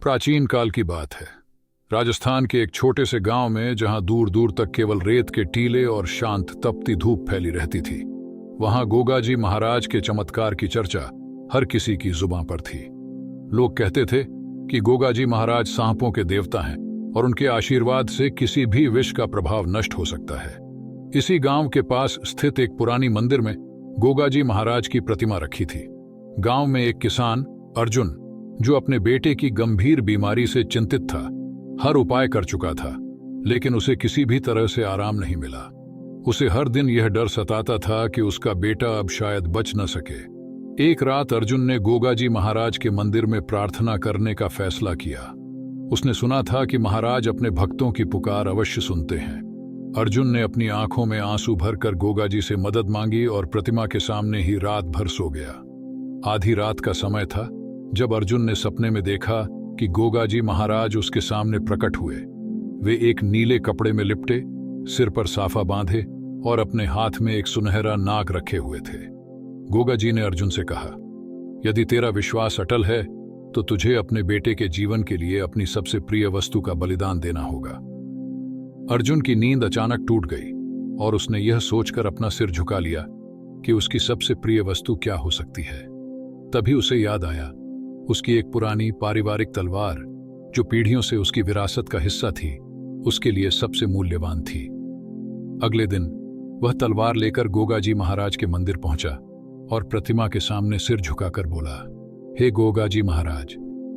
प्राचीन काल की बात है। राजस्थान के एक छोटे से गांव में, जहां दूर दूर तक केवल रेत के टीले और शांत तपती धूप फैली रहती थी, वहां गोगाजी महाराज के चमत्कार की चर्चा हर किसी की जुबां पर थी। लोग कहते थे कि गोगाजी महाराज सांपों के देवता हैं और उनके आशीर्वाद से किसी भी विष का प्रभाव नष्ट हो सकता है। इसी गांव के पास स्थित एक पुरानी मंदिर में गोगाजी महाराज की प्रतिमा रखी थी। गांव में एक किसान अर्जुन, जो अपने बेटे की गंभीर बीमारी से चिंतित था, हर उपाय कर चुका था, लेकिन उसे किसी भी तरह से आराम नहीं मिला। उसे हर दिन यह डर सताता था कि उसका बेटा अब शायद बच न सके। एक रात अर्जुन ने गोगाजी महाराज के मंदिर में प्रार्थना करने का फैसला किया। उसने सुना था कि महाराज अपने भक्तों की पुकार अवश्य सुनते हैं। अर्जुन ने अपनी आंखों में आंसू भरकर गोगाजी से मदद मांगी और प्रतिमा के सामने ही रात भर सो गया। आधी रात का समय था जब अर्जुन ने सपने में देखा कि गोगाजी महाराज उसके सामने प्रकट हुए। वे एक नीले कपड़े में लिपटे, सिर पर साफा बांधे और अपने हाथ में एक सुनहरा नाग रखे हुए थे। गोगाजी ने अर्जुन से कहा, यदि तेरा विश्वास अटल है तो तुझे अपने बेटे के जीवन के लिए अपनी सबसे प्रिय वस्तु का बलिदान देना होगा। अर्जुन की नींद अचानक टूट गई और उसने यह सोचकर अपना सिर झुका लिया कि उसकी सबसे प्रिय वस्तु क्या हो सकती है। तभी उसे याद आया उसकी एक पुरानी पारिवारिक तलवार, जो पीढ़ियों से उसकी विरासत का हिस्सा थी, उसके लिए सबसे मूल्यवान थी। अगले दिन वह तलवार लेकर गोगाजी महाराज के मंदिर पहुंचा और प्रतिमा के सामने सिर झुकाकर बोला, हे गोगाजी महाराज,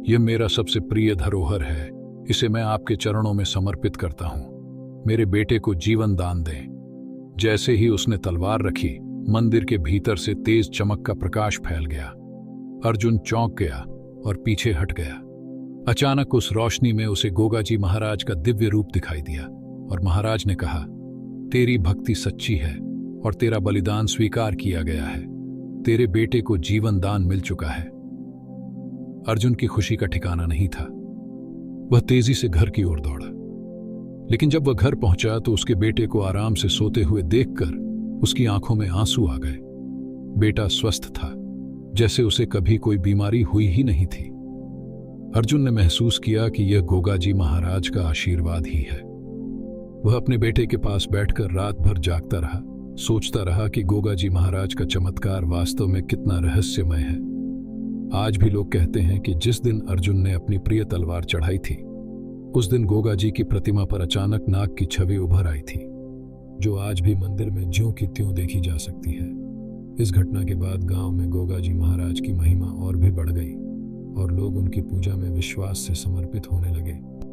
यह मेरा सबसे प्रिय धरोहर है। इसे मैं आपके चरणों में समर्पित करता हूं। मेरे बेटे को जीवन दान दें। जैसे ही उसने तलवार रखी, मंदिर के भीतर से तेज चमक का प्रकाश फैल गया। अर्जुन चौंक गया और पीछे हट गया। अचानक उस रोशनी में उसे गोगाजी महाराज का दिव्य रूप दिखाई दिया और महाराज ने कहा, तेरी भक्ति सच्ची है और तेरा बलिदान स्वीकार किया गया है। तेरे बेटे को जीवन दान मिल चुका है। अर्जुन की खुशी का ठिकाना नहीं था। वह तेजी से घर की ओर दौड़ा, लेकिन जब वह घर पहुंचा तो उसके बेटे को आराम से सोते हुए देखकर उसकी आंखों में आंसू आ गए। बेटा स्वस्थ था, जैसे उसे कभी कोई बीमारी हुई ही नहीं थी। अर्जुन ने महसूस किया कि यह गोगाजी महाराज का आशीर्वाद ही है। वह अपने बेटे के पास बैठकर रात भर जागता रहा, सोचता रहा कि गोगाजी महाराज का चमत्कार वास्तव में कितना रहस्यमय है। आज भी लोग कहते हैं कि जिस दिन अर्जुन ने अपनी प्रिय तलवार चढ़ाई थी, उस दिन गोगाजी की प्रतिमा पर अचानक नाग की छवि उभर आई थी, जो आज भी मंदिर में ज्यों की त्यों देखी जा सकती है। इस घटना के बाद गांव में गोगाजी महाराज की महिमा और भी बढ़ गई और लोग उनकी पूजा में विश्वास से समर्पित होने लगे।